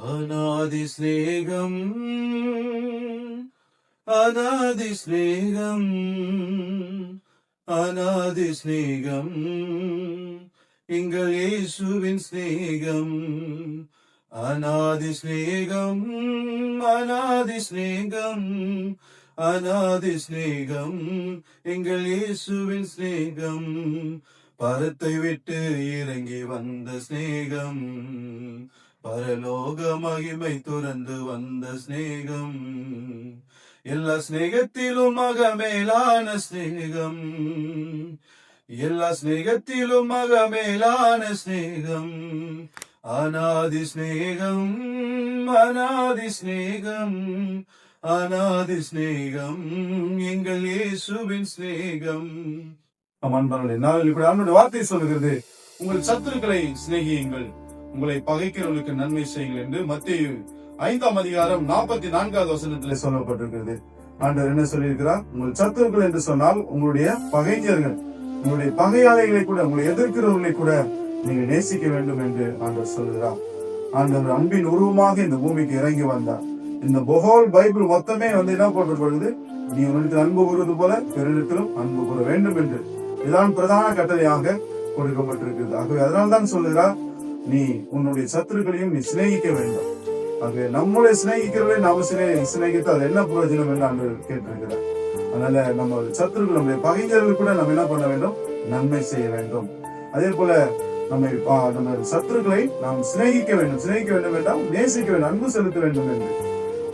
அநாதி ஸ்நேகம், அநாதி ஸ்நேகம், அநாதி ஸ்நேகம், எங்கள் இயேசுவின் ஸ்நேகம். அநாதி ஸ்நேகம், அநாதி ஸ்நேகம், அநாதி ஸ்நேகம், எங்கள் இயேசுவின் ஸ்நேகம். பரத்தை விட்டு இறங்கி வந்த ஸ்நேகம், பரலோக மகிமை துறந்து வந்த ஸ்நேகம். எல்லா ஸ்நேகத்திலும் மக மேலான ஸ்நேகம், எல்லா ஸ்நேகத்திலும் மக மேலான ஸ்நேகம். அநாதி ஸ்நேகம், அநாதி ஸ்நேகம், அநாதி ஸ்நேகம், எங்கள் இயேசுவின் ஸ்நேகம். அன்பானவர்களே, நாளில் இப்படி அவனுடைய வார்த்தை சொல்லுகிறது, உங்கள் சத்துருக்களை சிநேகியுங்கள், உங்களை பகைக்கிறவர்களுக்கு நன்மை செய்யுங்கள் என்று மத்தேயு 5ஆம் அதிகாரம் 44வது வசனத்தில் சொல்லப்பட்டிருக்கிறது. ஆண்டவர் என்ன சொல்லியிருக்கிறார்? உங்கள் சத்துருக்கள் என்று சொன்னால் உங்களுடைய பகைஞர்கள், உங்களுடைய பகையாளிகளை கூட, உங்களை எதிர்க்கிறவர்களை கூட நீங்க நேசிக்க வேண்டும் என்று ஆண்டவர் சொல்லுகிறார். ஆண்டவர் அன்பின் உருவமாக இந்த பூமிக்கு இறங்கி வந்தார். இந்த ஹோல் பைபிள் மொத்தமே என்ன போட்டிருக்கிறது? நீ உன்னிடத்தில் அன்பு கூறுவது போல பிறரிடத்திலும் அன்பு கூற வேண்டும் என்று இதான் பிரதான கட்டளையாக கொடுக்கப்பட்டிருக்கிறது. ஆகவே அதனால்தான் சொல்லுகிறார், நீ உன்னுடைய சத்துருக்களையும் நீ சிநேகிக்க வேண்டும். ஆகவே நம்மளை சிநேகிக்கிறவரை நாம சிநேகித்து அது என்ன பிரயோஜனம் என்று ஆண்டு கேட்டிருக்கிறார். அதனால நம்ம சத்துருக்கள், நம்முடைய பகைஞர்கள் கூட நம்ம என்ன பண்ண வேண்டும்? நன்மை செய்ய வேண்டும். அதே போல நம்ம சத்துருக்களை நாம் சிநேகிக்க வேண்டும் என்றால் நேசிக்க வேண்டும், அன்பு செலுத்த வேண்டும் என்று.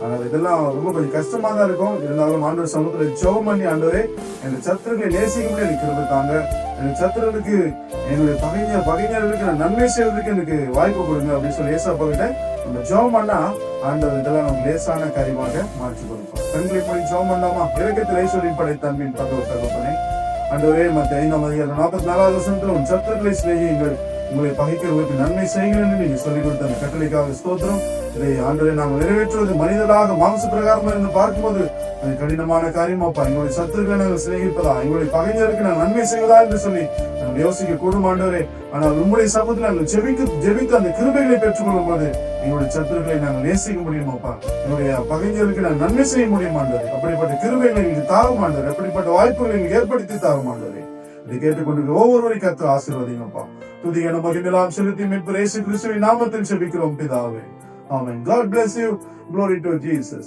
ஆனால் இதெல்லாம் ரொம்ப கொஞ்சம் கஷ்டமா தான் இருக்கும். இருந்தாலும் ஆண்டவர் சமூகத்துல ஜெபம் பண்ணி, ஆண்டவரே என் சத்துருக்களை நேசிக்கும்படி எனக்கு கிருபை தாங்க, என் சத்துருக்களுக்கு, என்னுடைய பகைஞர்களுக்கு நான் நன்மை செய்வதற்கு எனக்கு வாய்ப்பு கொடுங்க அப்படின்னு சொல்லி ஏசப்பா கிட்ட நம்ம ஜெபம் பண்ணா ஆண்டவர் இதெல்லாம் நம்ம லேசான காரியமாக மாற்றி கொடுப்போம். கண்களை போய் ஜெபம் பண்ணாமா? இறக்கத்தில் ஐஸ்வர்யம் படைத்த அன்பின் தகவல் ஆண்டவரே, மத்திய 5ஆம் அதிகாரம் 44வது வசனத்தில் உன் சத்துருக்களை சிநேகியுங்கள், உங்களை பகைக்கிறவர்களுக்கு நன்மை செய்யுங்கள் என்று நீங்க சொல்லிக் கொடுத்த அந்த கட்டளைக்காக ஸ்தோத்திரம். இதை ஆண்டவரை நாங்கள் நிறைவேற்றுவது மனிதர்களாக மாம்ச பிரகாரம் இருந்து பார்க்கும்போது அது கடினமான காரியமாப்பா. எங்களுடைய சத்துருக்களை நாங்கள் சிநேகிப்பதா, எங்களுடைய பகைஞருக்கு நாங்கள் நன்மை செய்வதா என்று சொல்லி நாங்கள் யோசிக்க கூடும் ஆண்டவரே. ஆனால் உங்களுடைய சமூகத்தில் நாங்கள் ஜெபித்து அந்த கிருபைகளை பெற்றுக் கொள்ளும் போது எங்களுடைய சத்துருக்களை நாங்கள் நேசிக்க முடியுமாப்பா, என்னுடைய பகைஞருக்கு நாங்கள் நன்மை செய்ய முடியும் ஆண்டவரே. அப்படிப்பட்ட கிருபைகளை எங்களுக்கு தாரும் ஆண்டவரே, அப்படிப்பட்ட வாய்ப்புகளை எங்களுக்கு ஏற்படுத்தி தாரும் ஆண்டவரே. இதை கேட்டுக்கொண்டு ஒவ்வொருவரையும் கர்த்தர் ஆசீர்வதிங்கப்பா. துதியான மகிமையெல்லாம் செலுத்தி மீட்பர் இயேசு கிறிஸ்துவின் நாமத்தில் ஜெபிக்கிறோம் பிதாவே. Amen. God bless you. Glory to Jesus.